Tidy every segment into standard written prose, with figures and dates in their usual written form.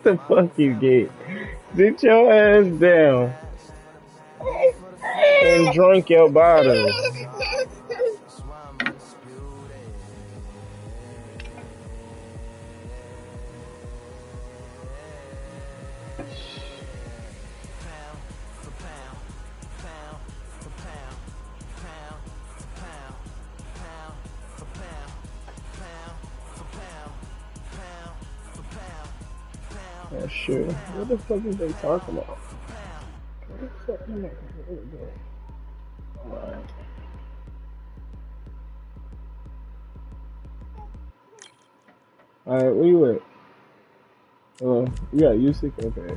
The fuck you get? Sit your ass down and drink your bottle. Yeah, sure. What the fuck is they talking about? Alright. Alright, where you at? You got Usyk? Okay.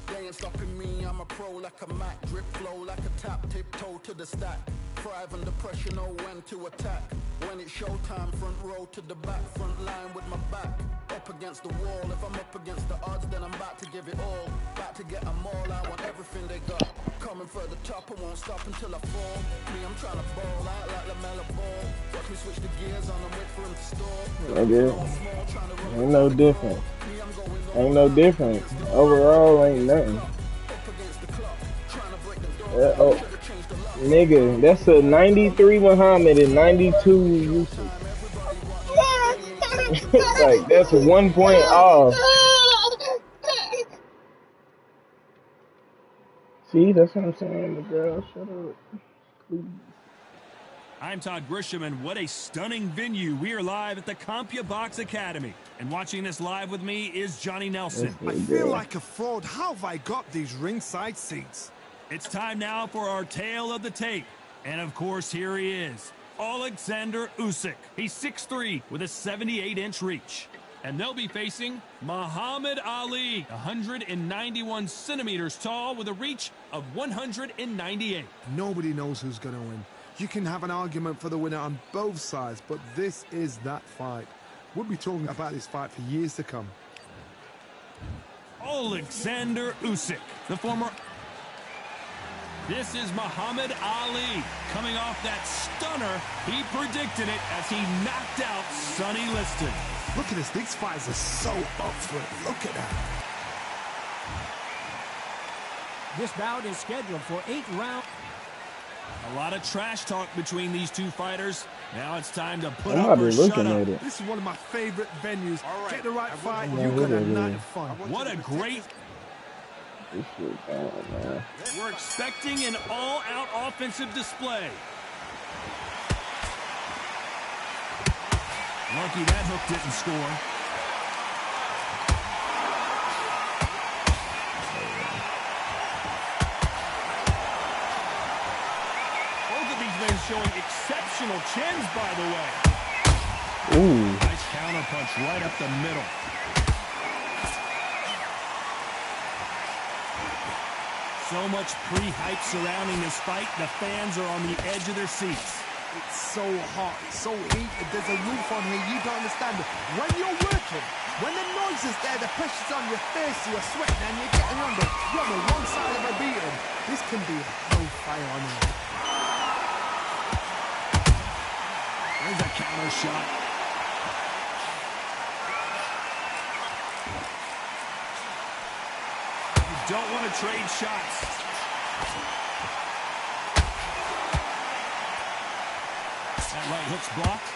They ain't stopping me, I'm a pro like a Mac. Drip flow like a tap, tiptoe to the stack. Thrive under pressure, know when to attack. When it's showtime, front row to the back. Front line with my back up against the wall. If I'm up against the odds, then I'm about to give it all. About to get them all, I want everything they got. Coming for the top, I won't stop until I fall. Me, I'm trying to ball out like LaMelo Ball. Watch me switch the gears on and wait for him to stall. Ain't no different. Ain't no different. Overall, ain't nothing. Oh, nigga, that's a 93 Muhammad and 92 Usyk. Like, that's 1 point off. See, that's what I'm saying, the girl. Shut up. Please. I'm Todd Grisham, and what a stunning venue. We are live at the CompuBox Academy. And watching this live with me is Johnny Nelson. I feel like a fraud. How have I got these ringside seats? It's time now for our tale of the tape. And of course, here he is, Alexander Usyk. He's 6'3" with a 78-inch reach. And they'll be facing Muhammad Ali, 191 centimeters tall with a reach of 198. Nobody knows who's going to win. You can have an argument for the winner on both sides, but this is that fight. We'll be talking about this fight for years to come. Alexander Usyk, the former... This is Muhammad Ali, coming off that stunner. He predicted it as he knocked out Sonny Liston. Look at this. These fights are so up for it. Look at that. This bout is scheduled for 8 rounds. A lot of trash talk between these two fighters. Now it's time to put up or shut up. This is one of my favorite venues. Get the right fight, you got a night of fun. What a great... We're expecting an all-out offensive display. Lucky that hook didn't score. Both of these men showing exceptional chins, by the way. Ooh. Nice counter punch right up the middle. So much pre-hype surrounding this fight, the fans are on the edge of their seats. It's so hot, it's so heated, there's a roof on here, you don't understand it. When you're working, when the noise is there, the pressure's on your face, you're sweating and you're getting under. You're on the wrong side of a beating. This can be hellfire on you. There's a counter shot. Don't want to trade shots. That right hook's blocked.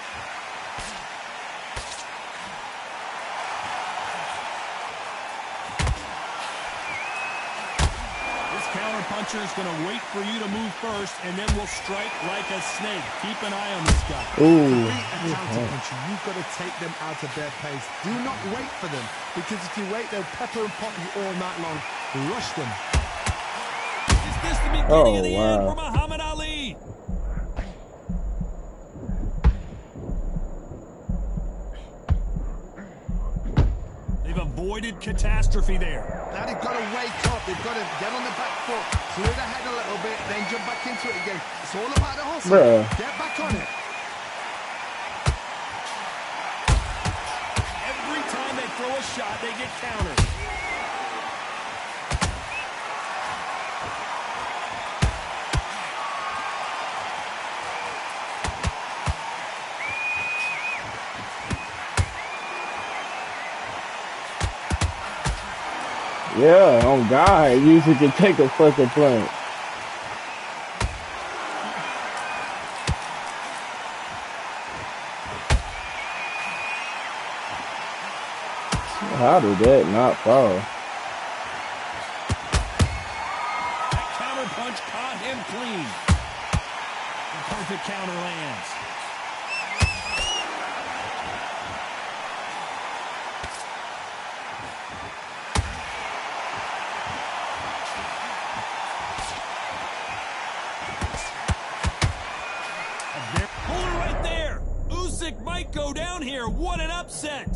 This counter puncher is going to wait for you to move first, and then will strike like a snake. Keep an eye on this guy. Ooh. A counter puncher, you've got to take them out of their pace. Do not wait for them, because if you wait, they'll pepper and pot you all night long. Rush them. Is this the beginning of the end for Muhammad Ali? They've avoided catastrophe there. Now they've got to wake up. They've got to get on the back foot, clear the head a little bit, then jump back into it again. It's all about the hustle. Bruh. Get back on it. Every time they throw a shot, they get countered. Yeah, on God, usually can take a fucking punch. How did that not fall? That counter punch caught him clean. The perfect counter lands. Hold it right there. Usyk might go down here. What an upset.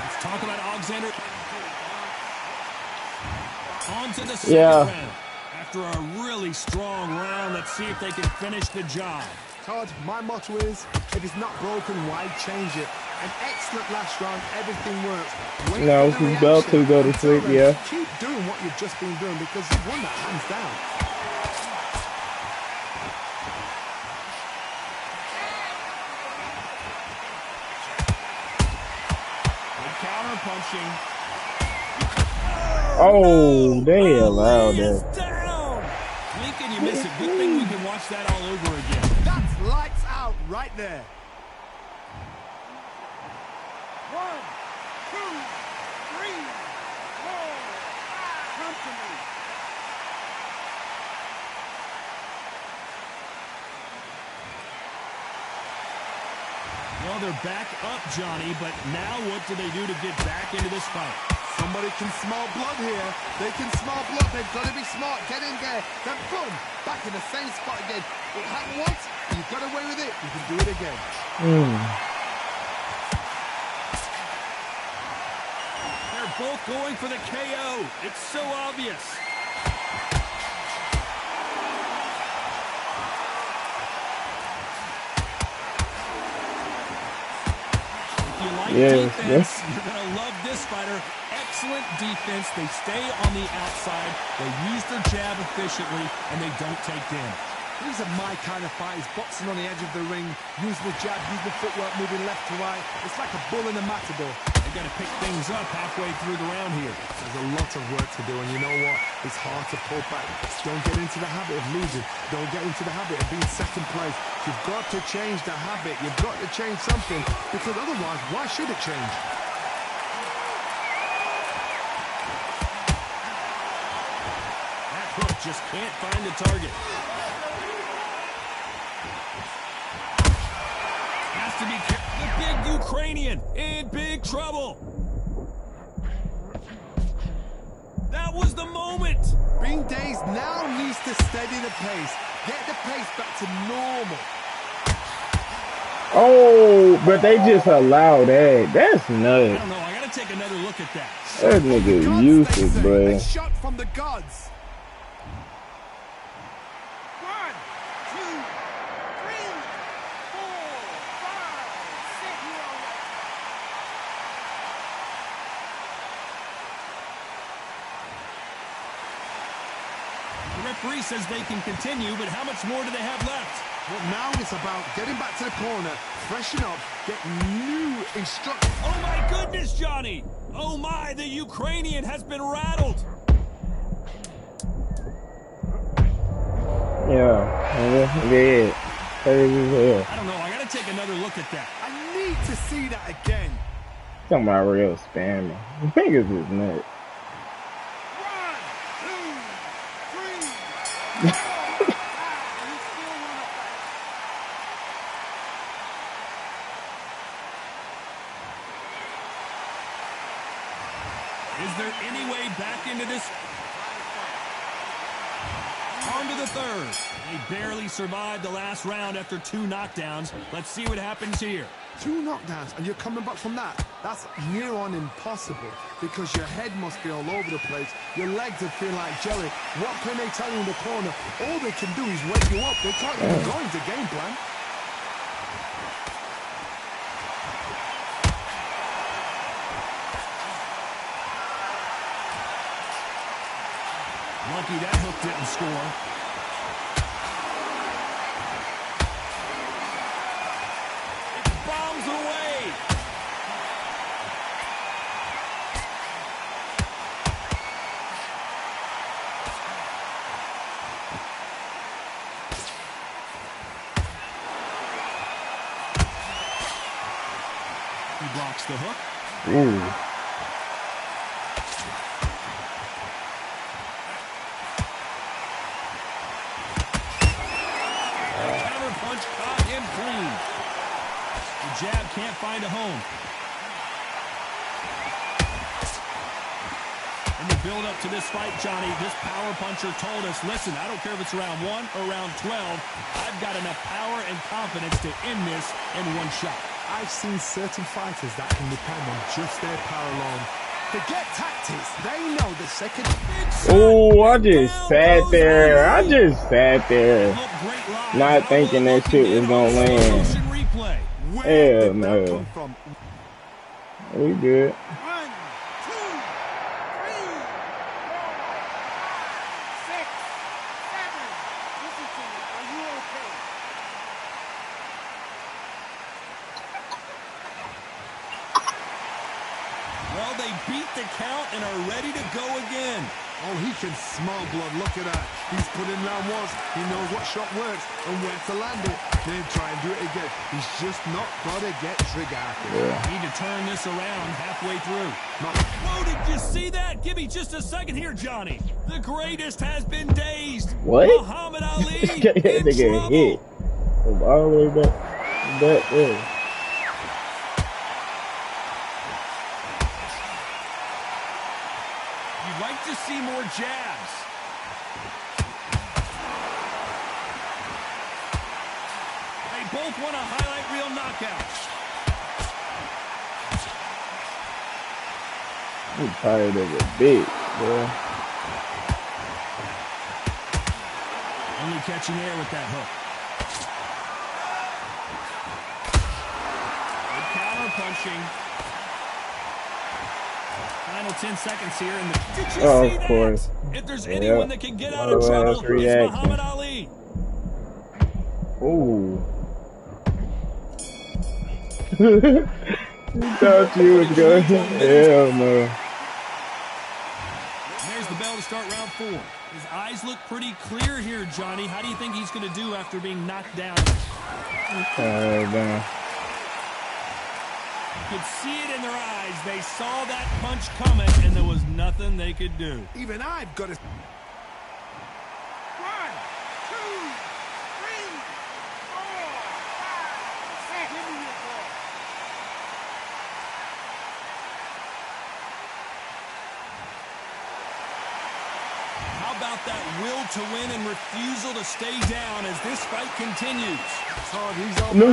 Let's talk about Alexander. On to the second round. After a really strong round, let's see if they can finish the job. Todd, my motto is, if it's not broken, why change it? An excellent last round, everything works. Wait No, for the he's about to go to sleep, then, yeah. Keep doing what you've just been doing because you've won that hands down. Good counter punching. Oh, they Ali allowed is that. down. Lincoln, you miss it. Good thing we can watch that all over again. That's lights out right there. 1, 2, 3, 4, 5. Come to me. Well, they're back up, Johnny, but now what do they do to get back into this fight? Somebody can smell blood here. They can smell blood. They've got to be smart. Get in there. Then boom, back in the same spot again. It happened once. You got away with it. You can do it again. They're both going for the KO. It's so obvious. If you like defense, you're going to love this fighter. Excellent defense. They stay on the outside. They use their jab efficiently, and they don't take damage. These are my kind of fighters, boxing on the edge of the ring, using the jab, using the footwork, moving left to right. It's like a bull in a matador. They got to pick things up halfway through the round here. There's a lot of work to do, and you know what? It's hard to pull back. Don't get into the habit of losing. Don't get into the habit of being second place. You've got to change the habit. You've got to change something, because otherwise, why should it change? That hook just can't find the target. Has to be the big Ukrainian in big trouble. That was the moment. Bean Days now needs to steady the pace. Get the pace back to normal. Oh, but they just allow that. That's I nuts. don't know. I got to take another look at that. That nigga Gods, useless, they say. bro. A shot from the gods. 1, 2, 3, 4, 5, 6. You're all right. The referee says they can continue, but how much more do they have left? Well, now it's about getting back to the corner, freshen up, get new instructions. Oh my goodness, Johnny! Oh my, the Ukrainian has been rattled. Yeah. I don't know. I got to take another look at that. I need to see that again. Talking about real spamming. Niggas is nuts. 1, 2, 3, 4, 5. You still want to fight? Is there any way back into this? On to the third. They barely survived the last round after 2 knockdowns. Let's see what happens here. 2 knockdowns, and you're coming back from that. That's near on impossible, because your head must be all over the place. Your legs are feeling like jelly. What can they tell you in the corner? All they can do is wake you up. They can't even go into game plan. Lucky that hook didn't score. He blocks the hook. Ooh. Counter punch caught him clean. The jab can't find a home. In the build up to this fight, Johnny, this power puncher told us, listen, I don't care if it's round 1 or round 12, I've got enough power and confidence to end this in one shot. I've seen certain fighters that can depend on just their power alone. Forget tactics. They know the second. Oh, I just sat there. Not thinking that shit was gonna land. Hell no. We good. 1, 2, 3, 4, 6, 7. Listen to me. Are you okay? Well, they beat the count and are ready to go again. Oh, he can smell blood. Look at that. He's put in round once. He knows what shot works and where to land it. Then try and do it again. He's just not got to get trigger happy. Need to turn this around halfway through. Whoa, did you see that? Give me just a second here, Johnny. The greatest has been dazed. What? Muhammad Ali in Nigga trouble. hit. All the way back there. You'd like to see more jabs. They both want a highlight reel knockout. I'm tired of it, big, bro. Only catching air with that hook. Good counter punching. Final 10 seconds here. And did you see Of that? course. If there's anyone that can get out of Last trouble, it's reaction. Muhammad Ali. Ooh. Thought you was good. Hell no. There's the bell to start round 4. His eyes look pretty clear here, Johnny. How do you think he's going to do after being knocked down? Damn. You could see it in their eyes. They saw that punch coming, and there was nothing they could do. Even I've got to. 1, 2, 3, 4, 5, 6. Give me your ball. How about that will to win and refusal to stay down as this fight continues? No.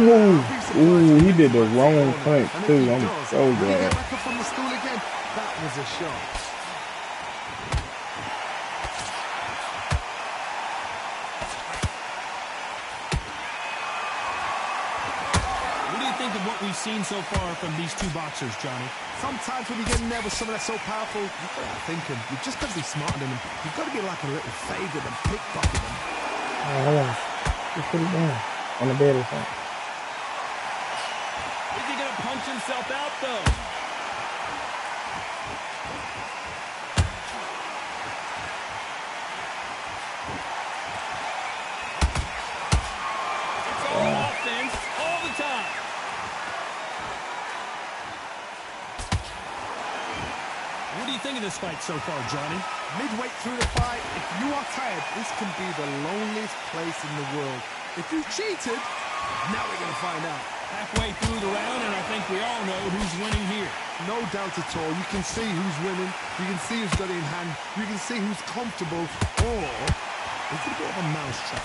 Ooh, he did the wrong punch too. I'm so Get glad. back up from the stool again. That was a shot. What do you think of what we've seen so far from these two boxers, Johnny? Sometimes when you get in there with someone that's so powerful, you've got to thinking. You've just got to be smarter than them. You've got to be like a little favourite and pickpocket them. Just put it down on the bed or something. Is he going to punch himself out, though? It's all offense all the time. What do you think of this fight so far, Johnny? Midway through the fight, if you are tired, this can be the loneliest place in the world. If you cheated, now we're going to find out. Halfway through the round, and I think we all know who's winning here. No doubt at all. You can see who's winning. You can see who's got it in hand. You can see who's comfortable. Or it's a bit of a mousetrap.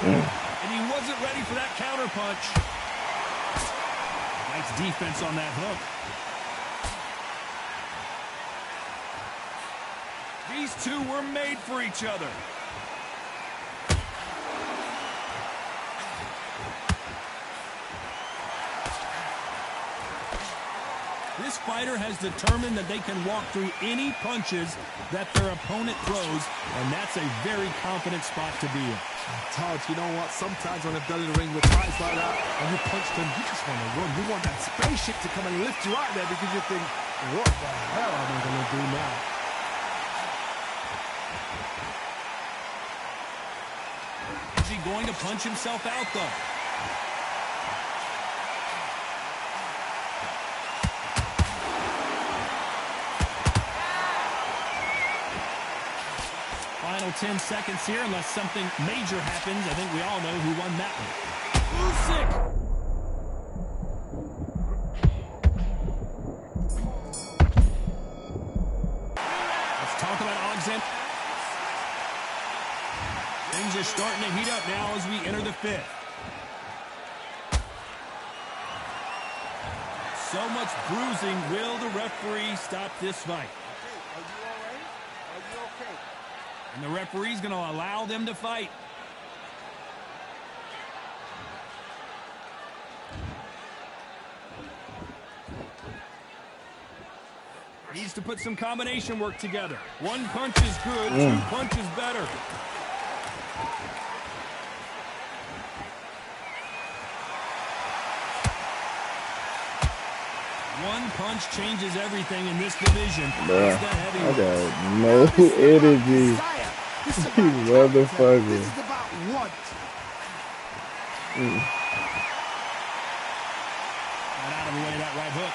And he wasn't ready for that counter punch. Nice defense on that hook. These two were made for each other. This fighter has determined that they can walk through any punches that their opponent throws, and that's a very confident spot to be in. Todd, you know what? Sometimes when I've done in the ring with fights like that, and you punch them, you just want to run. You want that spaceship to come and lift you out there because you think, what the hell am I going to do now? Is he going to punch himself out, though? Final 10 seconds here, unless something major happens. I think we all know who won that one. Usyk! Let's talk about Alexander. Things are starting to heat up now as we enter the fifth. So much bruising. Will the referee stop this fight? Are you all right? Are you okay? And the referee's going to allow them to fight. Needs to put some combination work together. One punch is good, two punches better. One punch changes everything in this division. Bruh, I got no energy. You motherfucker. This is about what? Got out of the way of that right hook.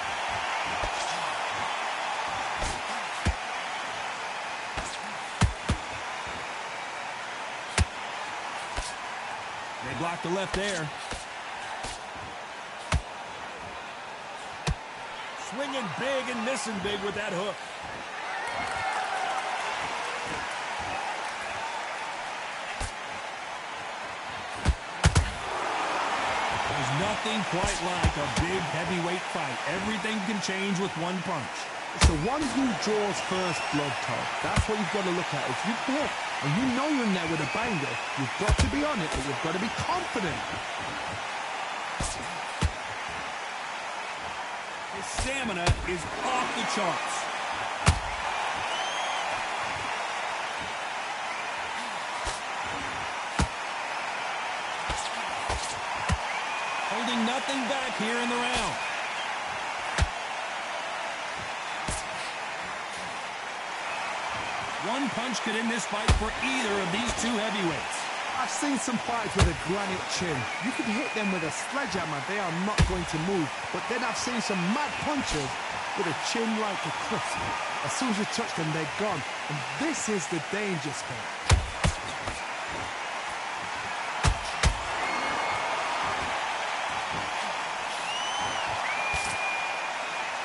They blocked the left there. Swinging big and missing big with that hook. There's nothing quite like a big heavyweight fight. Everything can change with one punch. It's the one who draws first blood, Todd. That's what you've got to look at. If you hit and you know you're in there with a banger, you've got to be on it, but you've got to be confident. His stamina is off the charts. Holding nothing back here in the round. One punch could end this fight for either of these two heavyweights. I've seen some fights with a granite chin. You can hit them with a sledgehammer, they are not going to move. But then I've seen some mad punchers with a chin like a cliff. As soon as you touch them, they're gone. And this is the danger spot.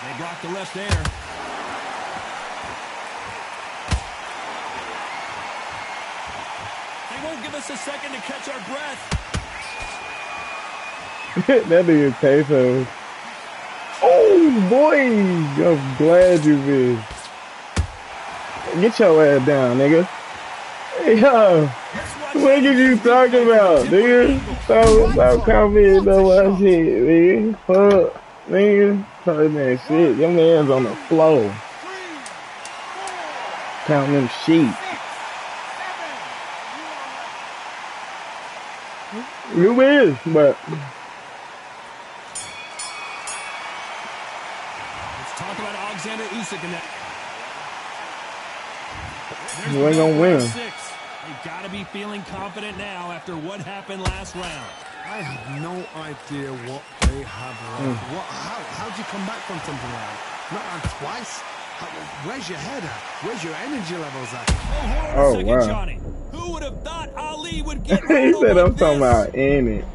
They blocked the left there. Won't give us a second to catch our breath. That nigga Peso. Oh boy, I'm glad you missed. Get your ass down, nigga. Hey, yo, what are you talking about, nigga? Stop commenting on my shit, nigga. Fuck, nigga. Talking that shit. Your man's on the floor. Counting them sheep. You is, but let's talk about Alexander Usyk in that. you ain't gonna win. They gotta be feeling confident now after what happened last round. I have no idea what they have left. How do you come back from something like that? Not on twice? Where's your head at? Where's your energy levels at? Oh, second, wow. Johnny. Who would have thought Ali would get He said like I'm talking this? about in it.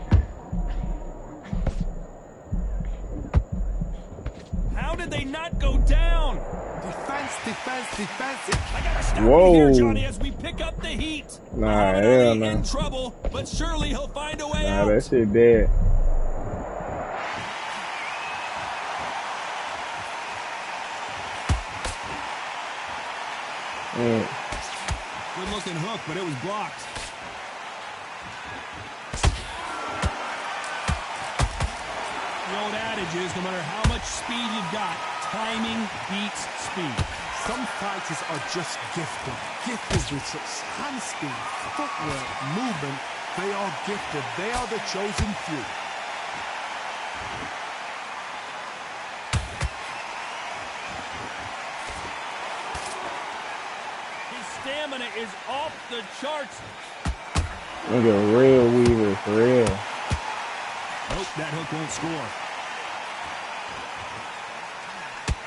How did they not go down? Defense, defense, defense. I gotta stop Whoa. you here, Johnny, as we pick up the heat. Nah, Muhammad hell Ali no. in trouble, but surely he'll find a way Nah, out. that shit dead. Good looking hook, but it was blocked. The old adage is no matter how much speed you've got, timing beats speed. Some fighters are just gifted. Gifted with such hand speed, footwork, movement. They are gifted. They are the chosen few. His stamina is off the charts. Nigga, real weaver, for real. Nope, that hook won't score.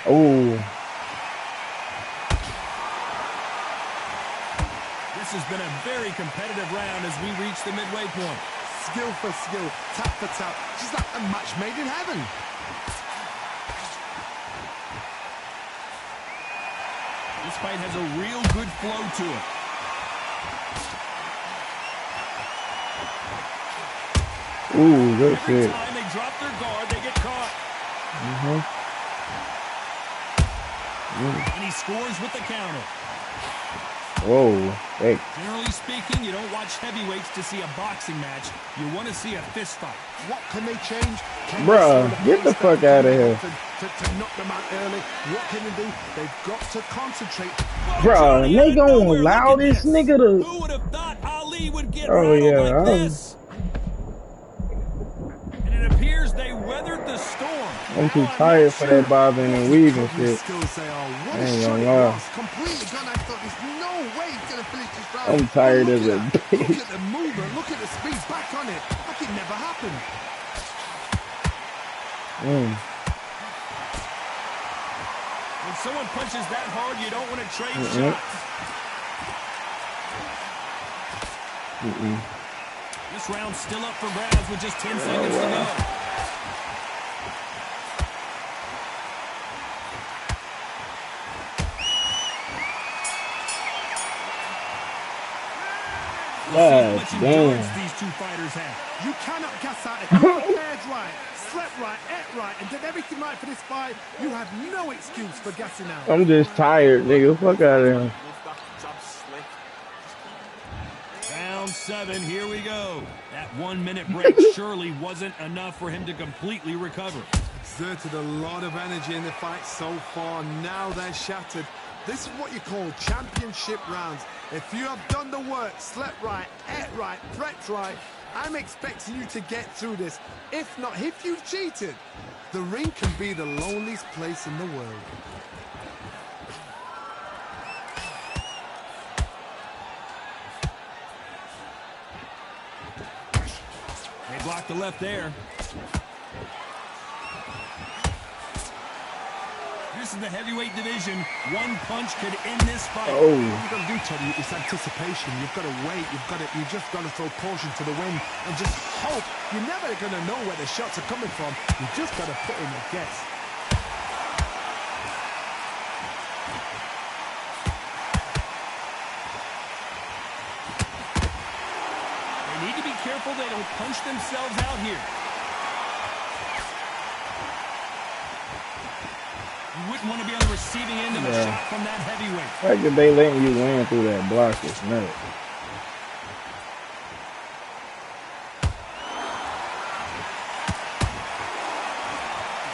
Oh. This has been a very competitive round as we reach the midway point. Skill for skill, tap for tap, just like a match made in heaven. This fight has a real good flow to it. Ooh, good Every shit. time they drop their guard, they get caught. And he scores with the counter. Whoa, hey. Generally speaking, you don't watch heavyweights to see a boxing match. You want to see a fist fight. What can they change? Can Bruh, they get the fuck out of here. To knock them out early. What can they do? They've got to concentrate. Bruh, they gonna allow this nigga to... Who would have thought Ali would get Oh, rattled yeah, like this? And it appears they weathered the storm. I'm too tired for that bobbing and weaving shit. Skills they are. What I a ain't shot gonna it lie. was. Completely gone. I thought there's no way he's going to finish this round. I'm tired Look as a at that. Look bitch. at the movement. Look at the speed. Back on it. Like it never happened. When someone punches that hard, you don't want to trade shots. This round's still up for grabs with just 10 seconds to go. God Much damn. endurance these two fighters have. You cannot gas out. If you prepared right, slept right, ate right, and did everything right for this fight, you have no excuse for gassing out. I'm just tired, nigga. Fuck out of here. Round 7, here we go. That 1 minute break surely wasn't enough for him to completely recover. Exerted a lot of energy in the fight so far. Now they're shattered. This is what you call championship rounds. If you have done the work, slept right, ate right, prepped right, I'm expecting you to get through this. If not, if you've cheated, the ring can be the loneliest place in the world. They blocked the left there. This is the heavyweight division. One punch could end this fight. Oh. What you've got to do, Teddy, is anticipation. You've got to wait. You just got to throw caution to the wind and just hope. You're never going to know where the shots are coming from. You just got to put in a guess. They need to be careful they don't punch themselves out here. You wouldn't want to be on the receiving end of a shot from that heavyweight. The fact that they letting you win through that block is nuts.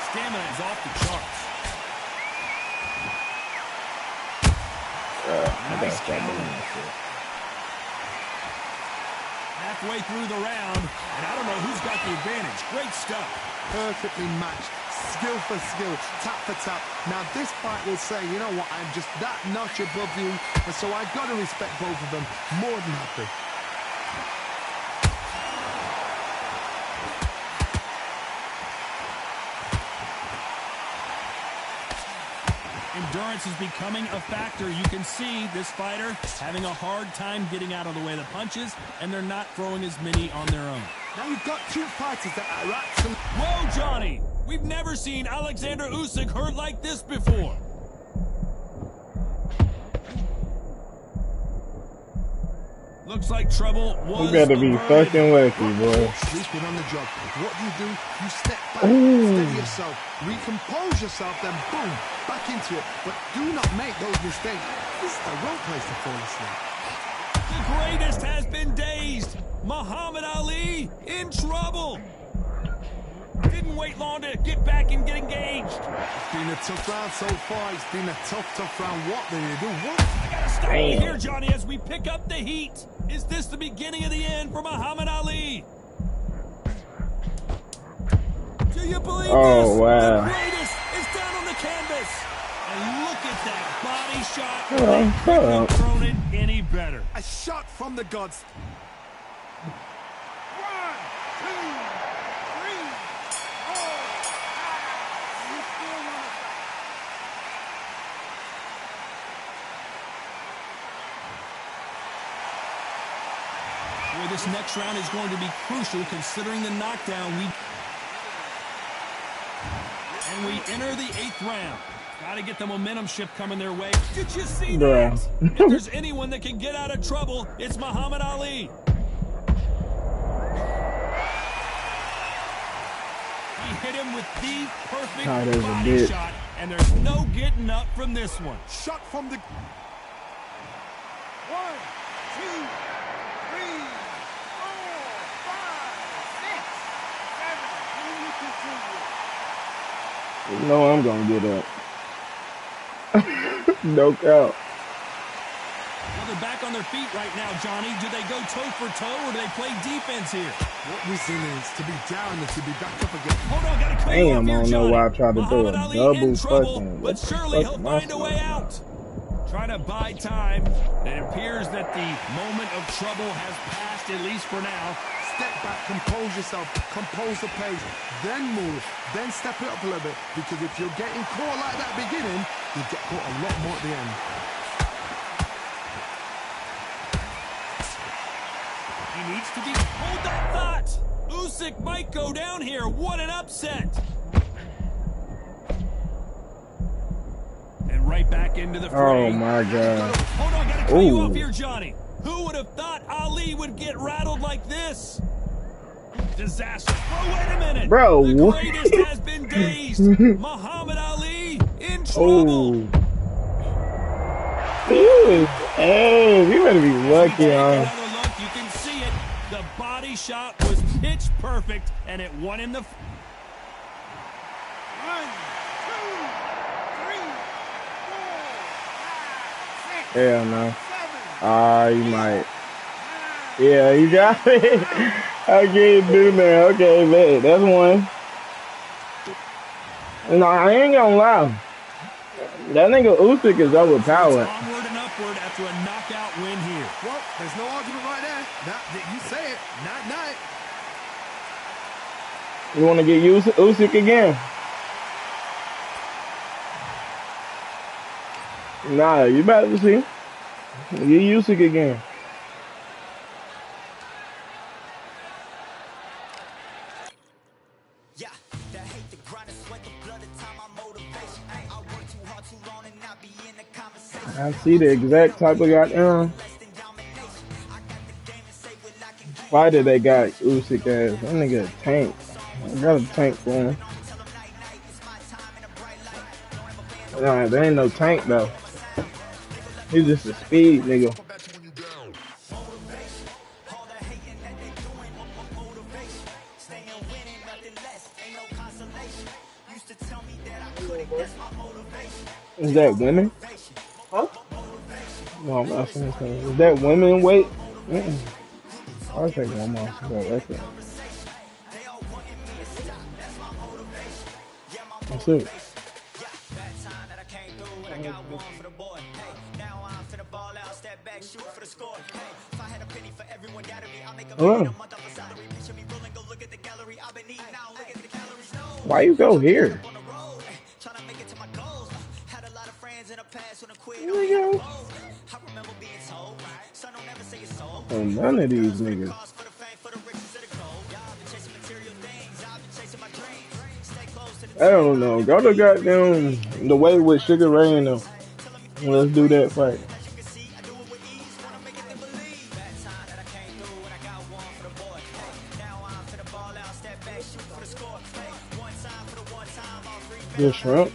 Stamina is off the charts. Nice counter. Halfway through the round, and I don't know who's got the advantage. Great stuff. Perfectly matched. Skill for skill, tap for tap. Now this fight will say, you know what, I'm just that notch above you, and so I've got to respect both of them more than happy. Endurance is becoming a factor. You can see this fighter having a hard time getting out of the way of the punches, and they're not throwing as many on their own. Now you've got two fighters that are actually... Whoa, Johnny! We've never seen Alexander Usyk hurt like this before. Looks like trouble was You gotta be averted. fucking lucky, boy. Sleeping on the job. What do? You step back, steady yourself, recompose yourself, then boom, back into it. But do not make those mistakes. This is the wrong place to fall asleep. The greatest has been dazed. Muhammad Ali in trouble. Didn't wait long to get back and get engaged. It's been a tough round so far. It's been a tough round. What did they do? What? I gotta stop you here, Johnny, as we pick up the heat. Is this the beginning of the end for Muhammad Ali? Do you believe this? Oh, wow. The greatest is down on the canvas. And look at that body shot. Oh, They couldn't have thrown it any better. A shot from the gods. Boy, this next round is going to be crucial considering the knockdown And we enter the 8th round. Got to get the momentum shift coming their way. Did you see that? If there's anyone that can get out of trouble, it's Muhammad Ali. He hit him with the perfect body shot, and there's no getting up from this one. Shot from the... 1, 2, 3, 4, 5, 6, 7. You know I'm gonna get up. No doubt. Well, they're back on their feet right now, Johnny. Do they go toe for toe, or do they play defense here? What resilience to be down and to be back up again. Hold on, gotta cut you Damn, off I here, don't know Johnny. why I tried to throw a Muhammad Ali double in trouble, fucking. but surely he'll find a way out. Trying to buy time. It appears that the moment of trouble has passed, at least for now. Step back, compose yourself, compose the pace, then move, then step it up a little bit. Because if you're getting caught like that beginning, you get caught a lot more at the end. He needs to be... Hold that thought! Usyk might go down here. What an upset! And right back into the fray. Oh my god. Hold on, gotta cut you off here, Johnny. Who would have thought Ali would get rattled like this? Disaster. Oh, wait a minute. Bro, the what? greatest has been dazed. Muhammad Ali in trouble. Hey, you better be lucky, huh? Another look, you can see it. The body shot was pitch perfect, and it won him the... 1, 2, 3, 4, 5, 6. Hell no. Ah, you might. Yeah, you got it. I can't do that. Okay, man, that's one. No, I ain't gonna lie. That nigga Usyk is overpowered. Onward and upward after a knockout win here. Well, there's no argument right there. You say it. Night. You want to get Usyk again? Nah, you about to see. Get Usyk again. I see the exact type of goddamn fighter they got Usyk as. That nigga a tank. I got a tank for him. Nah, there ain't no tank though. He's just a speed nigga. Is that women? Huh? No, I'm not saying that. Is that women weight? I'll take one more. That's it. That's it. Oh. Why you go here? Oh, none of these niggas. I don't know. Go to goddamn the way with Sugar Ray and them. Let's do that fight. Good shrimp.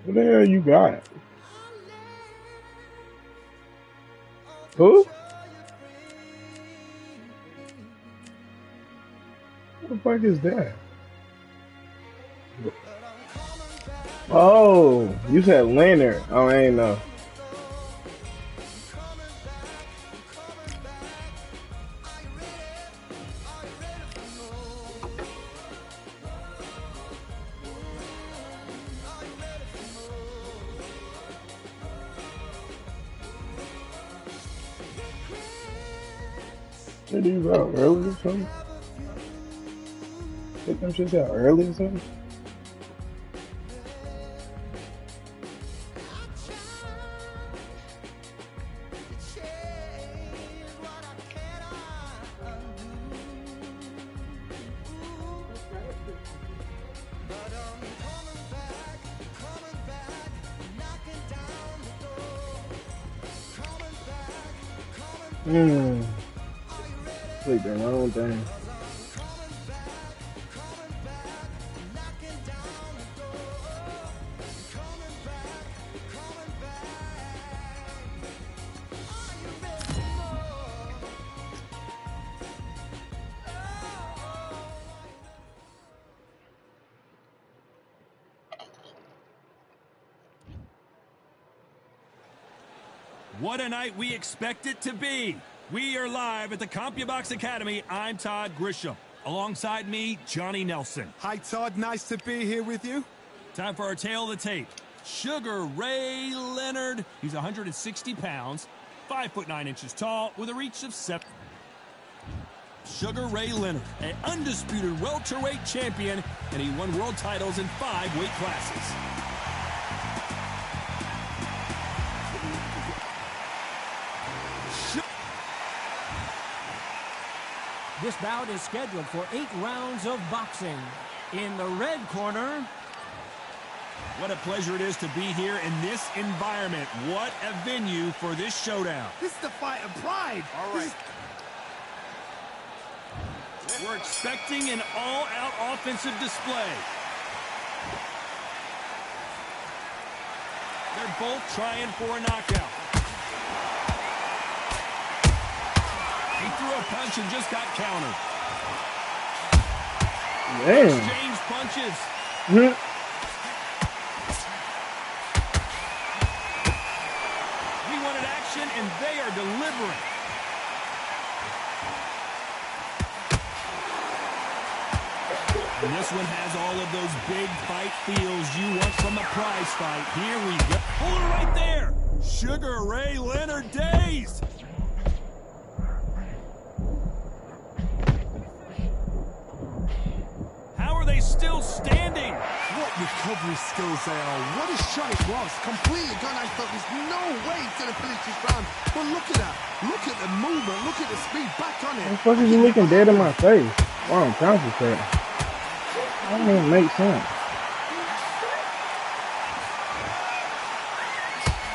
What the hell you got? Who? What the fuck is that? Oh, you said Leonard. Oh, I ain't know. Did these out early or something? Take them shits out early or something? Click the wrong thing. What a night we expect it to be. We are live at the CompuBox Academy. I'm Todd Grisham. Alongside me, Johnny Nelson. Hi, Todd. Nice to be here with you. Time for our tail of the tape. Sugar Ray Leonard. He's 160 pounds, 5'9" tall, with a reach of 7. Sugar Ray Leonard, an undisputed welterweight champion, and he won world titles in 5 weight classes. This bout is scheduled for 8 rounds of boxing. In the red corner... What a pleasure it is to be here in this environment. What a venue for this showdown. This is the fight of pride. All right. We're expecting an all-out offensive display. They're both trying for a knockout. He threw a punch and just got countered. Damn. Exchange punches. We wanted action, and they are delivering. And this one has all of those big fight feels you want from a prize fight. Here we go. Hold it right there. Sugar Ray Leonard days. How are they still standing? What recovery skills they are. What a shot it was. Completely gone. I thought there's no way he's going to finish this round. But look at that. Look at the movement. Look at the speed. Back on it. What the fuck is you looking dead in my face? Why I'm concentrating? That don't even make sense.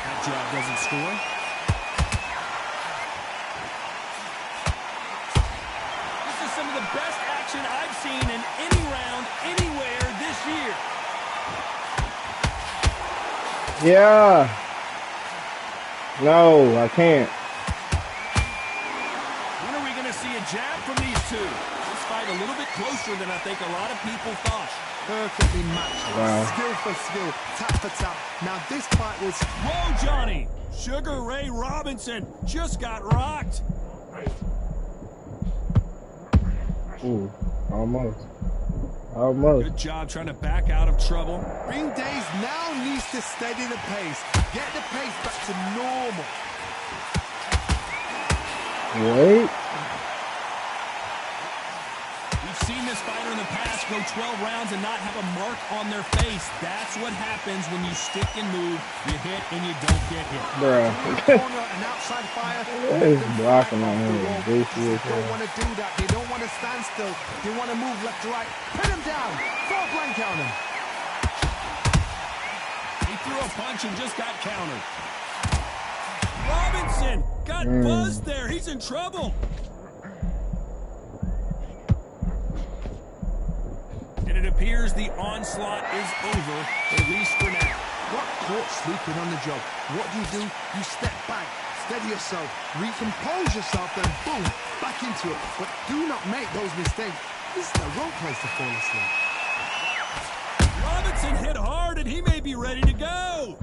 That jab doesn't score. This is some of the best action I've seen in any round, anywhere this year. Yeah. No, I can't. When are we going to see a jab from these two? This fight a little bit closer than I think a lot of people thought. Perfectly matched. Wow. Skill for skill. Tap for tap. Now this fight was... Whoa, Johnny! Sugar Ray Robinson just got rocked. Ooh, almost. Almost. Good job trying to back out of trouble. Ring Days now needs to steady the pace. Get the pace back to normal. Wait. We've seen this fighter in the past go 12 rounds and not have a mark on their face. That's what happens when you stick and move. You hit and you don't get hit. Bruh. Corner, an outside fire. What is blocking on him? They don't want to do that. They don't want to stand still. They want to move left to right. Pin him down. Throw a blank on him. He threw a punch and just got countered. Robinson got buzzed there. He's in trouble. And it appears the onslaught is over, at least for now. What caught sleeping on the job. What do? You step back, steady yourself, recompose yourself, then boom, back into it. But do not make those mistakes. This is the wrong place to fall asleep. Robinson hit hard, and he may be ready to go.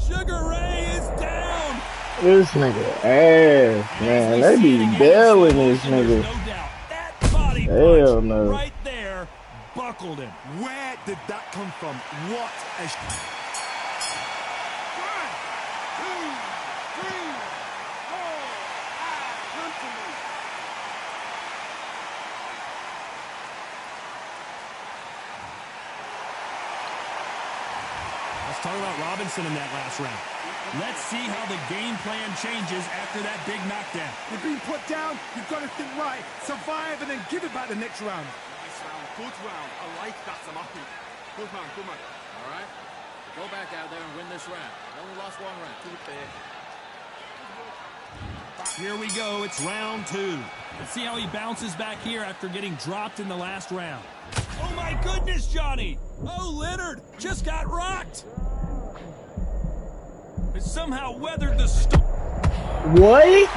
Sugar Ray is down. This nigga ass, man. They be bailing this nigga. No doubt. That body Hell punch no. right there buckled him. Where did that come from? What a... 1, 2, 3, 4, come to me. Let's talk about Robinson in that last round. Let's see how the game plan changes after that big knockdown. You've been put down, you've got to think right, survive, and then give it back the next round. Nice round, good round. I like that, Samaki. Good man, good man. All right? Go back out there and win this round. You only lost 1 round. Keep it there. Here we go. It's round 2. Let's see how he bounces back here after getting dropped in the last round. Oh, my goodness, Johnny. Oh, Leonard just got rocked. It somehow weathered the storm. What?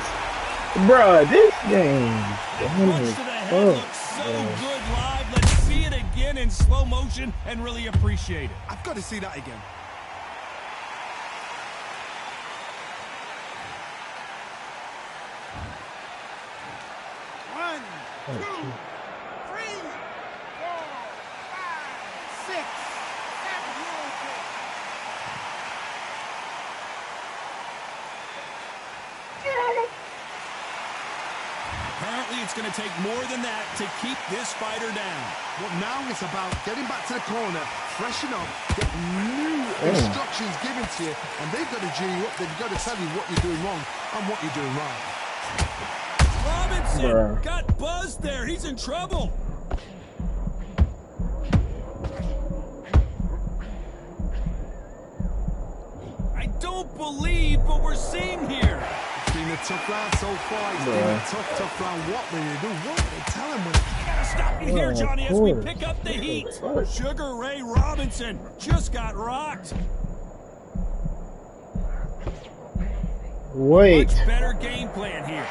Bruh, this game. Punch to the head looks so good live. Let's see it again in slow motion and really appreciate it. I've got to see that again. One, 2, 3, 4, 5, 6, 7. Apparently, it's going to take more than that to keep this fighter down. Well, now it's about getting back to the corner, freshen up, get new instructions given to you, and they've got to G you up. They've got to tell you what you're doing wrong and what you're doing right. Robinson got buzzed there. He's in trouble. I don't believe what we're seeing here. It's been a tough round so far. It's been a tough round. What will you do? What will they tell him? You gotta stop me here, Johnny, as we pick up the heat. Sugar Ray Robinson just got rocked. Wait. Much better game plan here.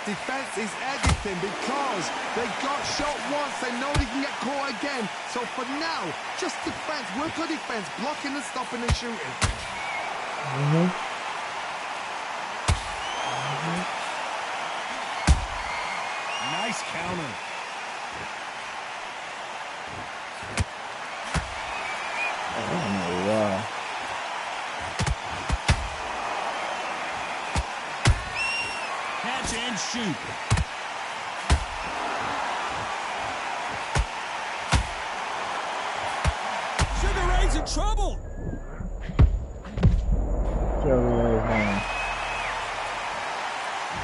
Defense is everything because they got shot once. They know they can get caught again. So for now, just defense. Work on defense, blocking and stopping and shooting. Nice counter. Oh, wow. Catch and shoot. Sugar Ray's in trouble.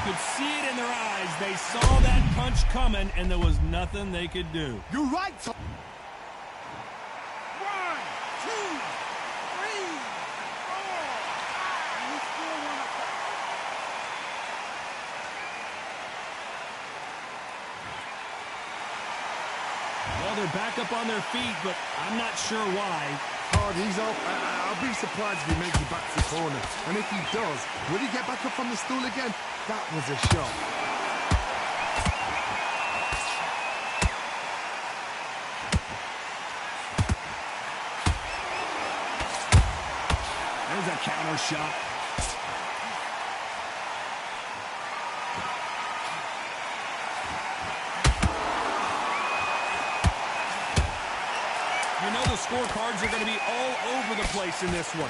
Could see it in their eyes. They saw that punch coming, and there was nothing they could do. You're right. 1, 2, 3, 4. You still want to... Well, they're back up on their feet, but I'm not sure why. Hard, he's up. I'll be surprised if he makes it back to the corner. And if he does, will he get back up on the stool again? That was a shot. There's a counter shot. You know the scorecards are going to be all over the place in this one.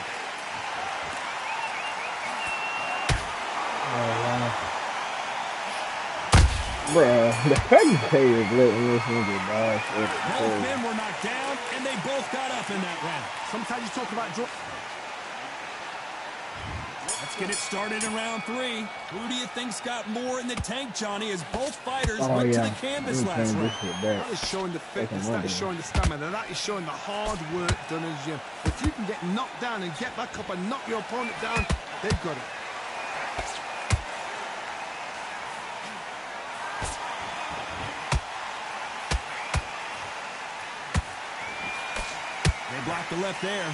Bruh, the fact that they is letting this nigga die. Both men were knocked down, and they both got up in that round. Sometimes you talk about... Let's get it started in round 3. Who do you think's got more in the tank, Johnny, as both fighters went to the canvas last round? That is showing the fitness, that is showing the stamina, that is showing the hard work done in the gym. If you can get knocked down and get back up and knock your opponent down, they've got it. block the left there.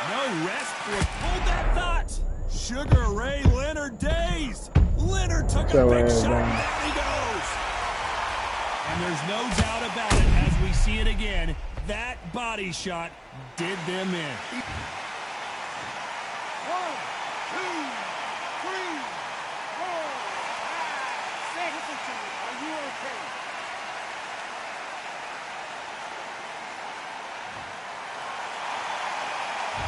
No rest for hold that thought. Sugar Ray Leonard dazed. Leonard took a big shot. There he goes. And there's no doubt about it as we see it again. That body shot did them in. 1, 2, 3, 4, 5, 6. Are you okay?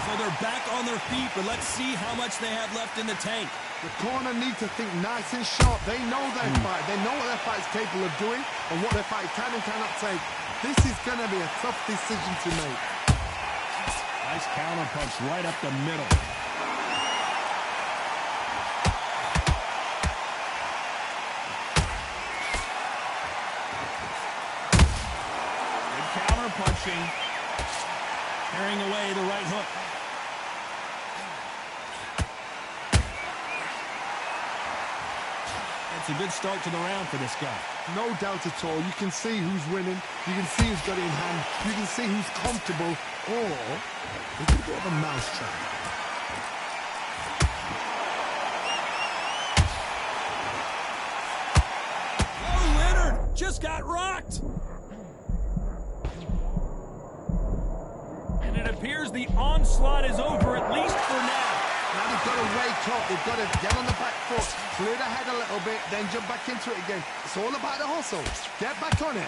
So they're back on their feet, but let's see how much they have left in the tank. The corner need to think nice and sharp. They know their fight. They know what their fight is capable of doing and what their fight can and cannot take. This is going to be a tough decision to make. Nice counter punch right up the middle. Good counter punching. Carrying away the right hook. It's a good start to the round for this guy. No doubt at all. You can see who's winning. You can see who's got it in hand. You can see who's comfortable. Or it's a bit of a mousetrap. Oh, Leonard just got rocked. And it appears the onslaught is over, at least for now. Now they've got to wake up. They've got to get on the back foot, clear the head a little bit, then jump back into it again. It's all about the hustle. Get back on it.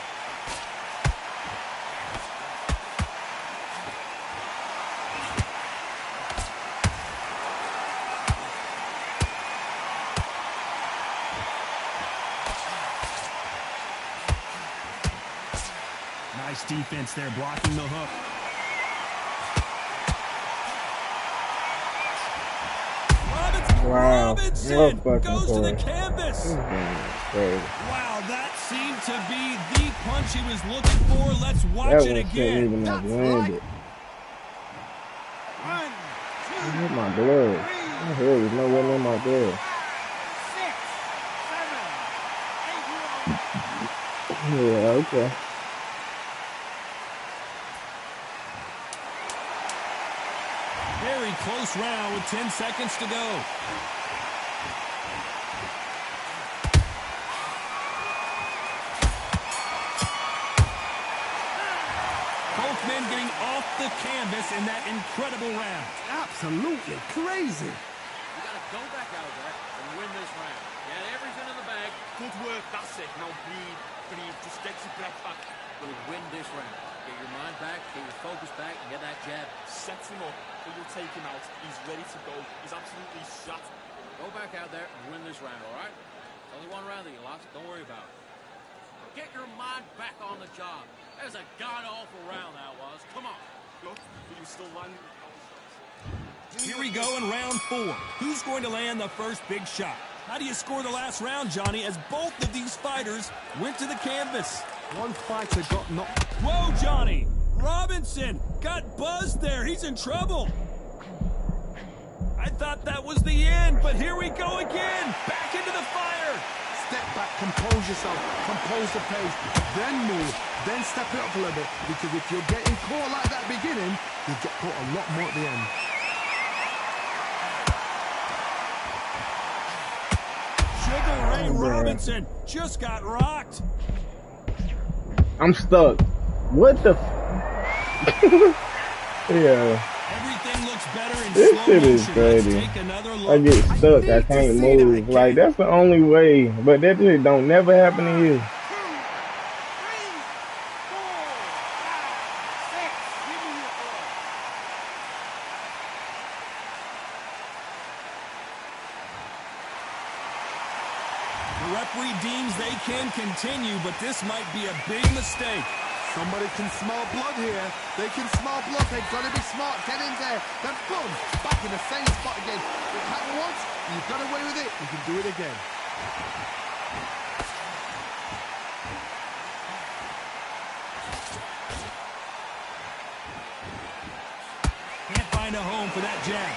Nice defense there, blocking the hook. Wow. Robinson goes to the Boy. canvas. Crazy. Wow, that seemed to be the punch he was looking for. Let's watch That it one shouldn't even again. have landed. 1, 2, I hit my blood. My head was nowhere near my blood. 6, 7, 8. Yeah, okay. Very close round with 10 seconds to go. Both men getting off the canvas in that incredible round. Absolutely crazy. You got to go back out there and win this round. Get everything in the bag. Good work. That's it. Now breathe. Just get your breath back. We'll win this round. Get your mind back, get your focus back, and get that jab. Sets him up, but you'll take him out. He's ready to go. He's absolutely shot. Go back out there and win this round, all right? It's only one round that you lost. Don't worry about it. Get your mind back on the job. That was a god-awful round that was. Come on. Look, but you still landing. Here we go in round 4. Who's going to land the first big shot? How do you score the last round, Johnny, as both of these fighters went to the canvas? One fighter got knocked. Whoa, Johnny! Robinson got buzzed there. He's in trouble. I thought that was the end, but here we go again. Back into the fire. Step back, compose yourself, compose the pace, then move, then step it up a little bit. Because if you're getting caught like that beginning, you'll get caught a lot more at the end. Sugar Ray Robinson just got rocked. I'm stuck. What the? Yeah. Everything looks better in This slow shit is motion. crazy. Let's take another I look. get stuck. I can't move. Like that's the only way. But that shit don't never happen to you. 2, 3, 4, 5, 6. Give me your ball. The referee deems they can continue, but this might be a big mistake. Somebody can smell blood here. They can smell blood. They've got to be smart. Get in there. Then boom, back in the same spot again. It happened once. You've got away with it. You can do it again. Can't find a home for that jab.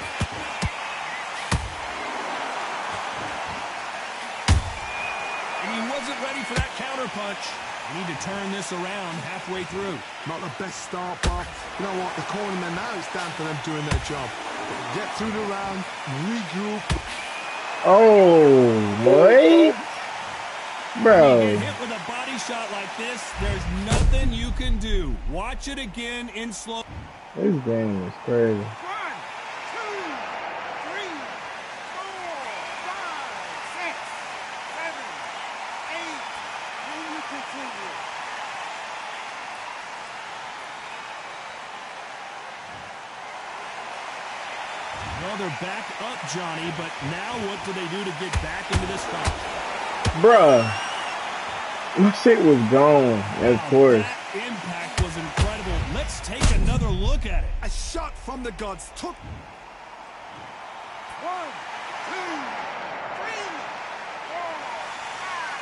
And he wasn't wasn't ready for that counter punch. We need to turn this around halfway through. Not the best start, but you know what? The cornermen now, it's down to them doing their job. Get through the round, regroup. Oh, boy. Bro. When you get hit with a body shot like this, there's nothing you can do. Watch it again in slow. This game is crazy. 1, 2, 3, 4, 5, 6, 7, 8. Can you continue? Well, they're back up, Johnny, but now what do they do to get back into this fight? Bruh. My shit was gone, of course. That impact was incredible. Let's take another look at it. A shot from the gods took. 1, 2, 3, 4, 5,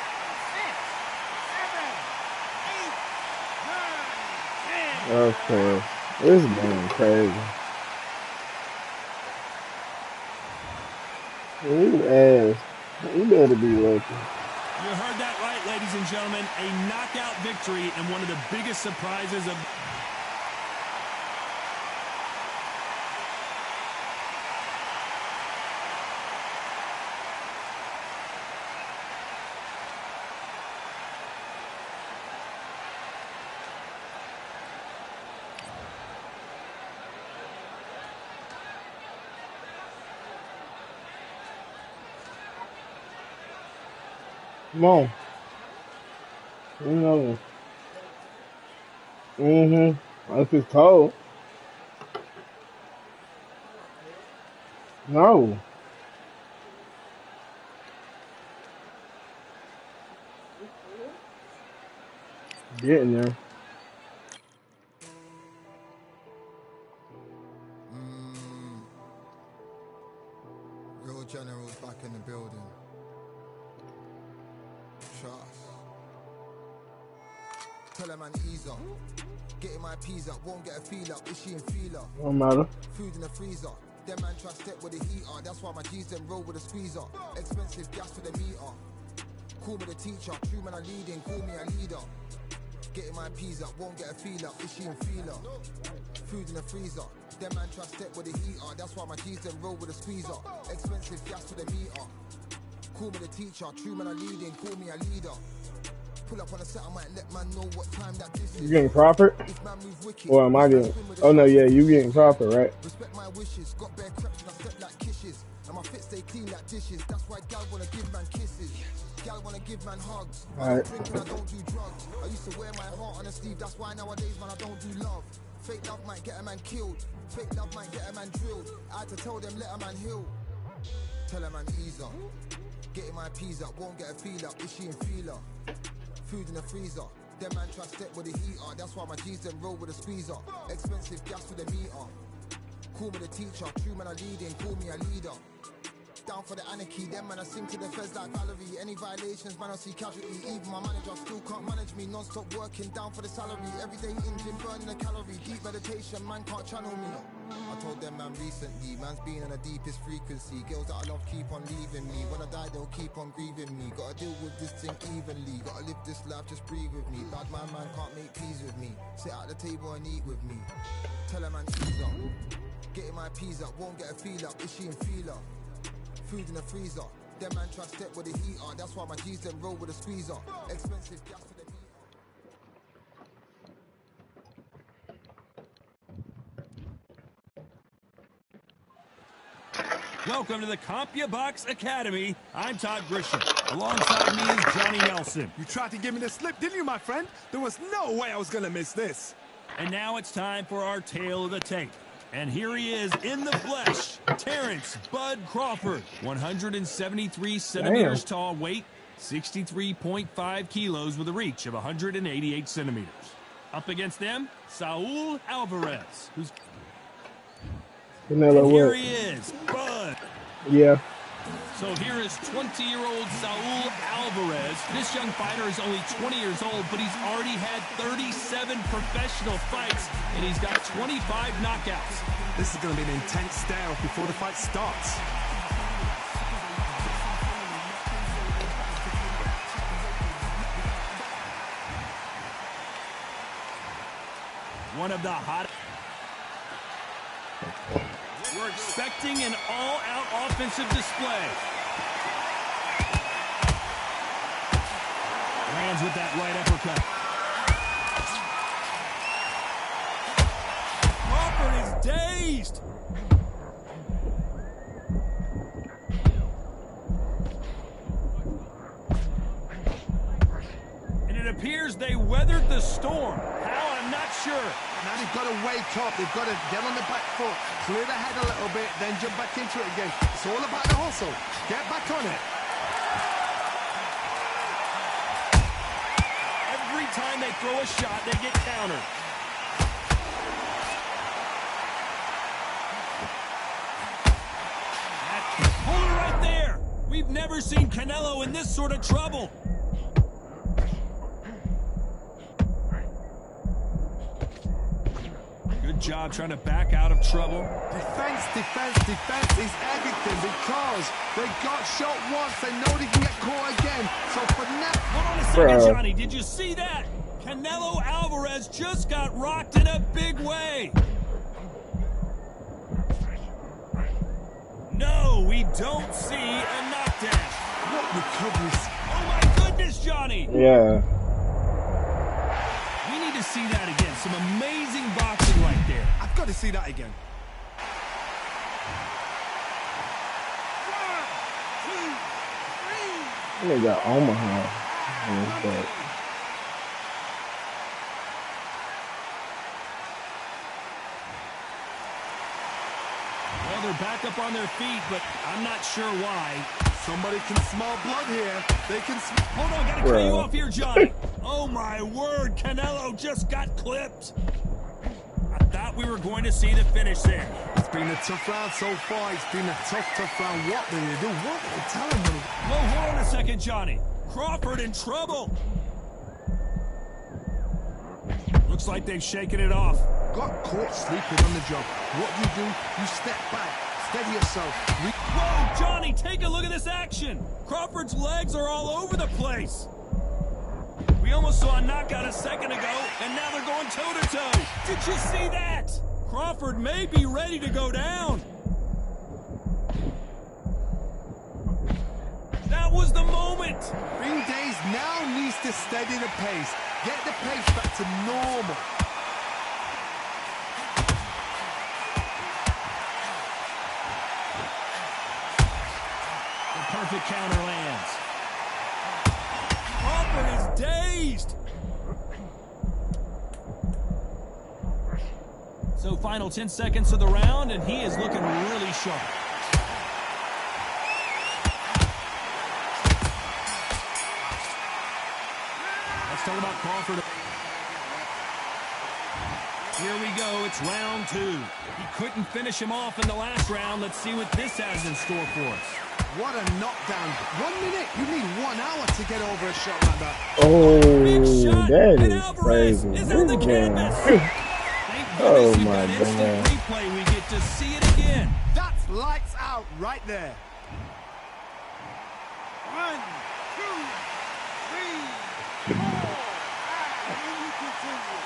6, 7, 8, 9, 10. Of course. This game crazy. You ass. You better be lucky. You heard that right, ladies and gentlemen. A knockout victory and one of the biggest surprises of... Come on. No. If it's cold. No. Getting there. Real generals back in the building. Trust. Tell her man ease up. Getting my peas up, won't get a feel up. Is she in feeler? Don't matter. Food in the freezer. Them man try to step with the heater. That's why my G's them roll with a squeezer. Expensive gas for the meter. Call me the teacher. True man I leading. Call me a leader. Getting my peas up, won't get a feel up. Is she in feeler? Food in the freezer. Them man try to step with the heater. That's why my G's them roll with a squeezer. Expensive gas for the meter. Call me the teacher. True man I leading. Call me a leader. Pull up on a set, I might let man know what time that this is. You getting Crawford? Or am I getting? Oh no, yeah, you getting Crawford, right? Respect my wishes, got bare crepes and I step like kisses. And my fit stay clean like dishes. That's why gal wanna give man kisses. Gal wanna give man hugs. I don't drink and I don't do drugs. I used to wear my heart on a sleeve. That's why nowadays man I don't do love. Fake love might get a man killed. Fake love might get a man drilled. I had to tell them let a man heal. Tell a man ease up. Getting my peas up, won't get a feel up. Is she in feeler? Food in the freezer. Them man try to step with the heater. That's why my G's them roll with a squeezer. Expensive gas for the meter. Call me the teacher. True man I leading. Call me a leader. Down for the anarchy. Them man I sing to the feds like Valerie. Any violations man I see casualty. Even my manager still can't manage me. Non-stop working down for the salary. Everyday in gym burning a calorie. Deep meditation man can't channel me. I told them man recently, man's been on the deepest frequency. Girls that I love keep on leaving me. When I die they'll keep on grieving me. Gotta deal with this thing evenly. Gotta live this life, just breathe with me. Bad man can't make peace with me. Sit at the table and eat with me. Tell a man ease up. Getting my peas up, won't get a feel up. Is she in feeler? Food in the freezer. Them man try to step with the heater. That's why my G's them roll with a squeezer. Expensive gas for the meter. Welcome to the CompuBox Academy. I'm Todd Grisham. Alongside me is Johnny Nelson. You tried to give me the slip, didn't you, my friend? There was no way I was going to miss this. And now it's time for our tale of the tape. And here he is in the flesh, Terrence Bud Crawford. 173 centimeters tall, weight 63.5 kilos with a reach of 188 centimeters. Up against them, Saul Alvarez, who's... And here he is, Bud. Yeah. So here is 20-year-old Saul Alvarez. This young fighter is only 20 years old, but he's already had 37 professional fights, and he's got 25 knockouts. This is going to be an intense stare before the fight starts. One of the hot. We're expecting an all-out offensive display. Lands with that right uppercut. Crawford is dazed. And it appears they weathered the storm. How? I'm not sure. Now they've got to wake up. They've got to get on the back foot, clear the head a little bit, then jump back into it again. It's all about the hustle. Get back on it. Every time they throw a shot, they get countered. Hold it right there. We've never seen Canelo in this sort of trouble. Good job trying to back out of trouble. Defense is everything because they got shot once. They know they can get caught again. So for now... Hold on a second, Johnny. Did you see that? Canelo Alvarez just got rocked in a big way. No, we don't see a knockdown. What recovery? Oh my goodness, Johnny. Yeah. We need to see that again. Some amazing boxing right there. I've got to see that again. 1, 2, 3. They got Omaha in his back. Well, they're back up on their feet, but I'm not sure why. Somebody can smell blood here. They can smell... Hold on, gotta cut you off here, Johnny. Oh, my word. Canelo just got clipped. I thought we were going to see the finish there. It's been a tough round so far. It's been a tough round. What do you do? What are you telling me? Whoa, hold on a second, Johnny. Crawford in trouble. Looks like they've shaken it off. Got caught sleeping on the job. What do? You step back. Steady yourself. Whoa, Johnny, take a look at this action. Crawford's legs are all over the place. We almost saw a knockout a second ago, and now they're going toe-to-toe. Did you see that? Crawford may be ready to go down. That was the moment. Green Days now needs to steady the pace. Get the pace back to normal. The perfect counter lands. Crawford is dazed. So final 10 seconds of the round, and he is looking really sharp. Let's talk about Crawford. Here we go. It's round 2. He couldn't finish him off in the last round. Let's see what this has in store for us. What a knockdown. 1 minute. You need 1 hour to get over a shot like that. Oh, Big shot, that and is Alvarez crazy. is on the canvas. Thank Oh, goodness you've my got instant God. replay. We get to see it again. That's lights out right there. 1, 2, 3, 4. And you continue.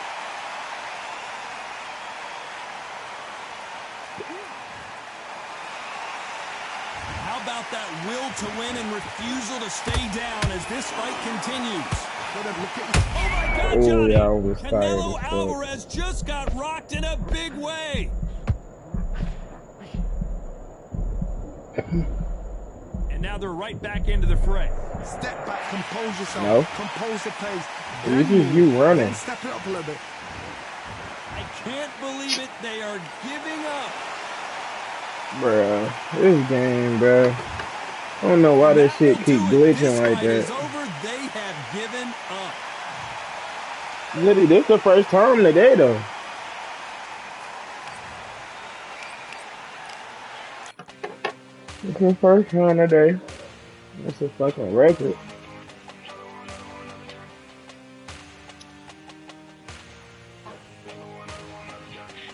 How about that will to win and refusal to stay down as this fight continues? Look at Oh my God, Oh, Johnny! yeah, I was tired Canelo as fuck. Alvarez just got rocked in a big way. And now they're right back into the fray. Step back, compose yourself. No. Compose the pace. This Then is you running. then step it up a little bit. I can't believe it. They are giving up. Bruh, this game, bruh. I don't know why this shit keep glitching like This that. fight is over. They have given up. Literally, this the first time today, though. It's the first time today. That's a fucking record.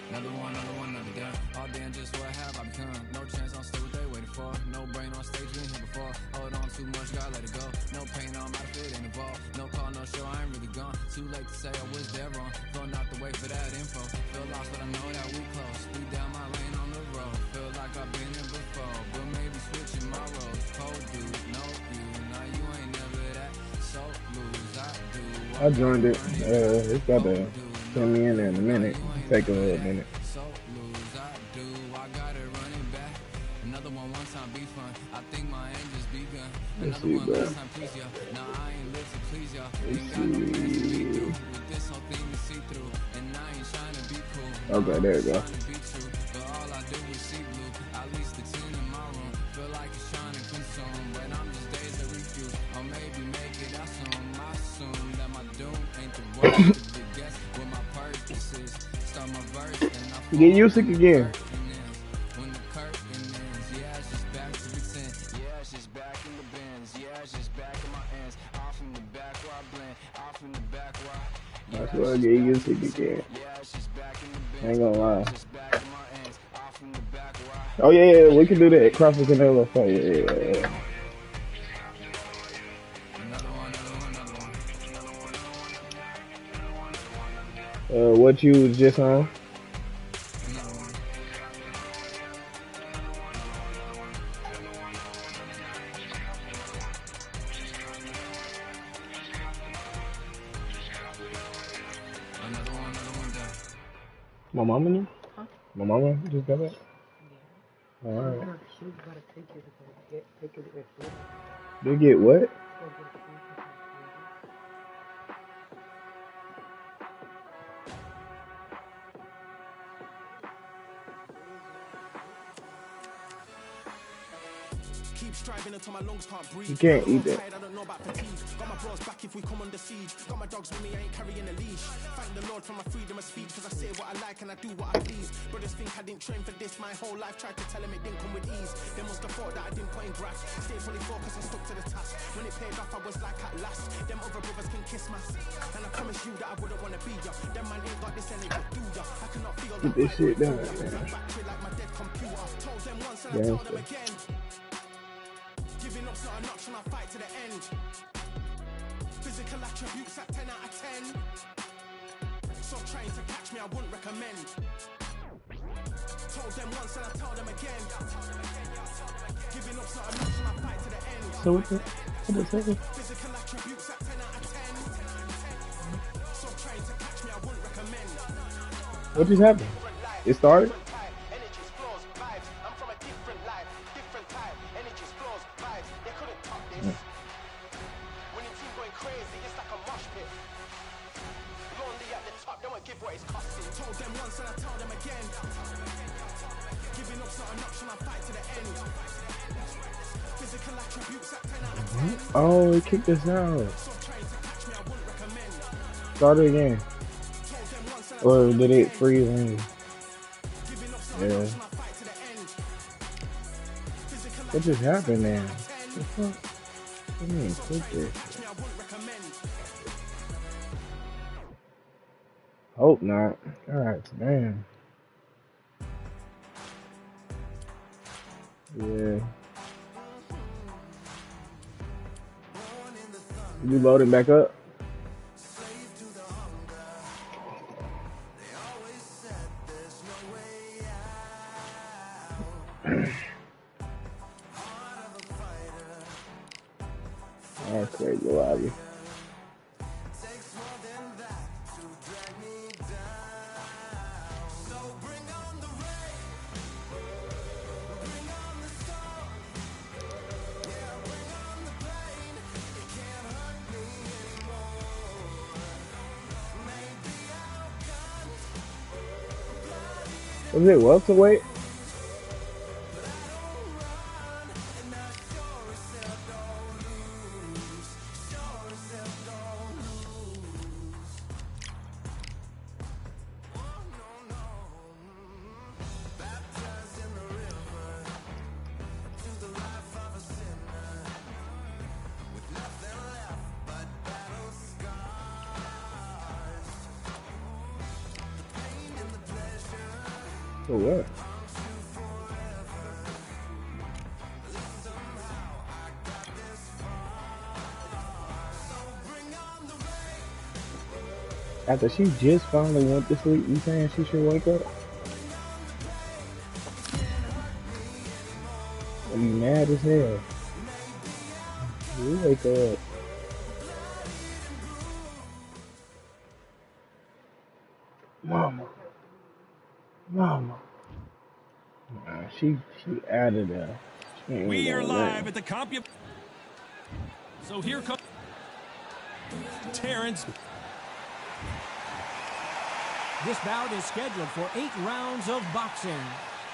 Another one, another gun. All day and just what have I become. No chance, I'll stay what they waiting for. No brain on stage, been here before. Hold on too much, gotta let it go. No pain on my fit, ain't involved. No call, no show, I ain't really gone. Too late to say I was there wrong. Feel not the way for that info. Feel lost, but I know that we close. Speed down my lane on the road. Feel like I've been here before, but maybe switching my roles. Cold dude, no you. Now you ain't never that. So lose, I do. I joined it. It's about to send me in there in a minute. Take a little minute. So lose, I do. I got it running back. Another one time be fun. I think my end just begun. Let's Another see, one bro. last time please ya. Now I ain't live to please ya. Ain't got no plans to be through. With this whole thing to see through. And I ain't trying to be cool. Okay, there you go. Trying to be true. But all I do is see blue. At least the tune in my room. Feel like it's trying to consume. But I'm just days to refuse. Or maybe make it assume. I assume that my doom ain't the worst. To guess what my purpose is. Start my verse and I Get Usyk again. when the curtain ends, yeah, it's just back to pretend. Yeah, it's just back in the bins. Yeah, it's just back in my ends. Off in the back where I blend. Off in the back where I... That's what I get Usyk again. Yeah, it's just back in the bins. Ain't gonna lie. It's just back in my ends. Off in the back where I... Oh yeah, we can do that. Crawford Canelo fight. Yeah. What you was just on? My mama knew? Huh? My mama just got back? Yeah. Alright. She was about to take you to go take you to get food. They get what? Go get food. Keep striving until my lungs can't breathe. You can't eat that. I don't know about fatigue. Got my bros back if we come under siege. Got my dogs with me, I ain't carrying a leash. Thank the Lord for my freedom of speech, cause I say what I like and I do what I please. Brothers think I didn't train for this my whole life. Tried to tell them it didn't come with ease. They must have thought that I didn't put in grass. Stayed fully focused and stuck to the task. When it paid off, I was like at last. Them other brothers can kiss my ass. And I promise you that I wouldn't wanna be ya. Them man ain't got this energy, do ya? I cannot feel Get this shit done. battery like my dead computer. Told them once and I told them again. Giving up's not an option, I'll fight to the end. Physical attributes at 10 out of 10. So trying to catch me, I wouldn't recommend. Told them once and I told them again. Giving up's not an option, I'll fight to the end. So what the second? Physical attributes at 10 out of 10. So trying to catch me, I wouldn't recommend. What just happened? It started? Energy's flows, vibes. I'm from a different life, different time. Energy's flows, vibes. They couldn't top this. When your team going crazy, it's like a mosh pit. Lonely at the top, don't give what it's costing. Told them once and I told them again. Giving up's not an option, I'll fight to the end. Physical attributes at 10 out of 10. Oh, it kicked us out. So trying to catch me, I wouldn't recommend. Start it again. Told them once and I Or told them did it again. freeze on you? Giving up's not an Yeah. option, I'll fight to the end. Physical What just happened then? attributes What at the 10. fuck? What do you mean, click this? Catch me, I wouldn't recommend. Hope not. Alright, damn. Yeah. You loading back up? That's crazy, lobby. Was it welterweight? For what? After she just finally went to sleep, you saying she should wake up? Are you mad as hell? You wake up. Mama. Mama. Nah, she out of there. She ain't We are going live nothing. at the CompuBook. So here comes Terrence. This bout is scheduled for 8 rounds of boxing.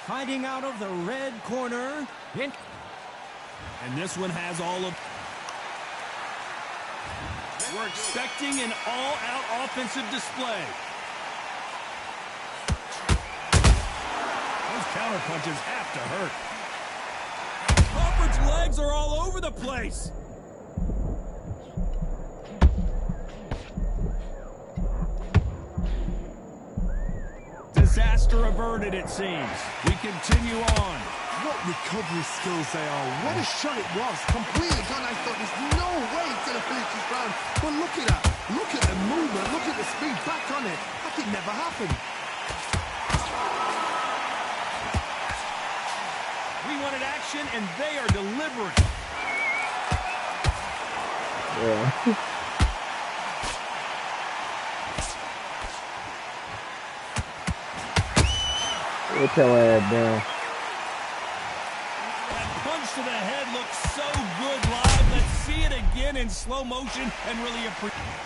Fighting out of the red corner. And this one has all of... We're expecting an all-out offensive display. Those counter punches have to hurt. Crawford's legs are all over the place. Disaster averted, it seems. We continue on. What recovery skills they are. What a shot it was. Completely gone. I thought there's no way it's going to finish this round. But look at that. Look at the movement. Look at the speed back on it. Like it never happened. We wanted action, and they are delivering. Yeah. Get your ass down. That punch to the head looks so good live. Let's see it again in slow motion and really appreciate.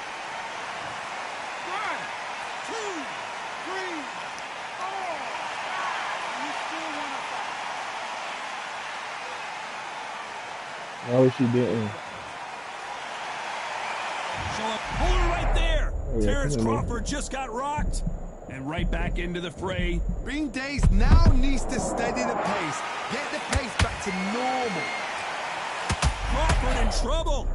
1, 2, 3, 4. You still want to fight? No, she didn't. Hold her right there. Yeah, Terrence come on, Crawford just got rocked. And right back into the fray. Being dazed now needs to steady the pace. Get the pace back to normal. Crawford in trouble.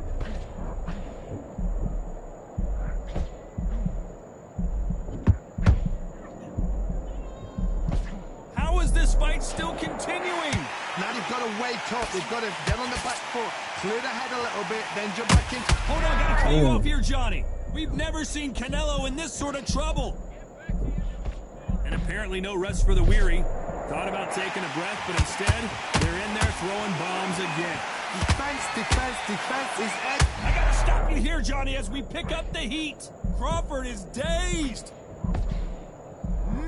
How is this fight still continuing? Now they've got to wake up. They've got to get on the back foot, clear the head a little bit, then jump back in. Hold on, gotta cut you off here, Johnny. We've never seen Canelo in this sort of trouble. And apparently no rest for the weary. Thought about taking a breath, but instead, they're in there throwing bombs again. Defense, defense, defense is ed. I gotta stop you here, Johnny, as we pick up the heat. Crawford is dazed.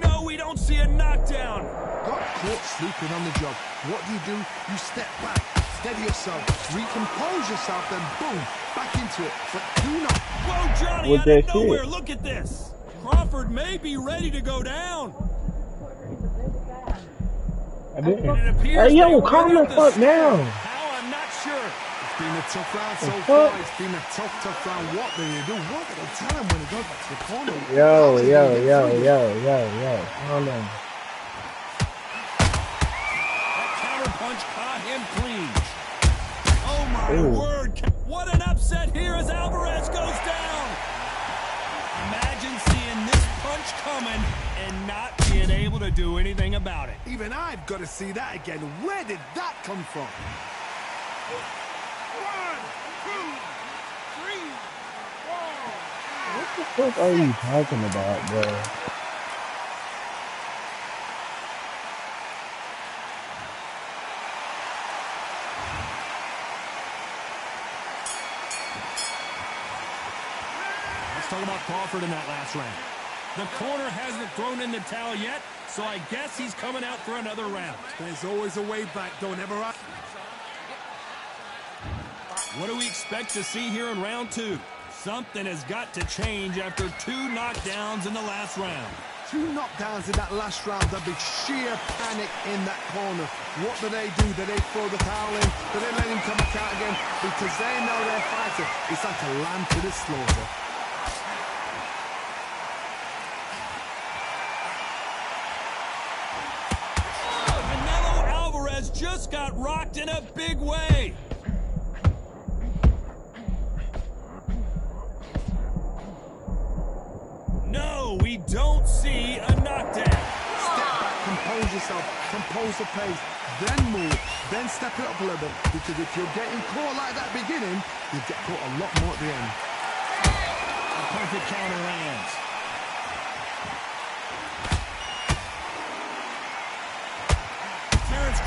No, we don't see a knockdown. Got caught sleeping on the job. What do? You step back, steady yourself, recompose yourself, then boom, back into it. But do not. Whoa, Johnny, With out that of nowhere, shit. look at this. Crawford may be ready to go down. I didn't. And it appears Hey, yo, they calm win the at fuck start. down. How, I'm not sure. It's been a tough round so The far. fuck? It's been a tough round. What do you do? What do they tell him when he goes back to the corner? Yo, How's he yo, gonna get yo, through? yo. Calm down. That counter punch caught him clean. Oh, my Ooh. word. What an upset here as Alvarez goes down. Imagine seeing this punch coming and not being able to do anything about it. Even I've got to see that again. Where did that come from? 1, 2, 3, 4. What the fuck are you talking about, bro? Let's talk about Crawford in that last round. The corner hasn't thrown in the towel yet, so I guess he's coming out for another round. There's always a way back. Don't ever ask. What do we expect to see here in round 2? Something has got to change after 2 knockdowns in the last round. 2 knockdowns in that last round. There'll be sheer panic in that corner. What do? Do they throw the towel in? Do they let him come back out again? Because they know their fighter. It's like a lamb to the slaughter. Canelo Alvarez just got rocked in a big way. No, we don't see a knockdown. Step back, compose yourself, compose the pace, then move, then step it up a little bit. Because if you're getting caught like that beginning, you get caught a lot more at the end. A perfect counter lands.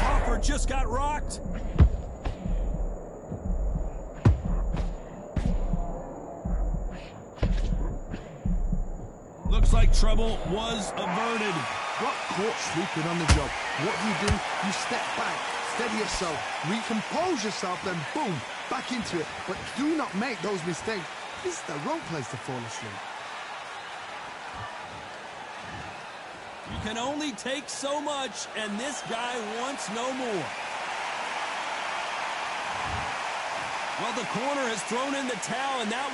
Crawford just got rocked. Looks like trouble was averted. Got caught sleeping on the job. What do? You step back, steady yourself, recompose yourself, then boom, back into it. But do not make those mistakes. This is the wrong place to fall asleep. You can only take so much, and this guy wants no more. Well, the corner has thrown in the towel, and that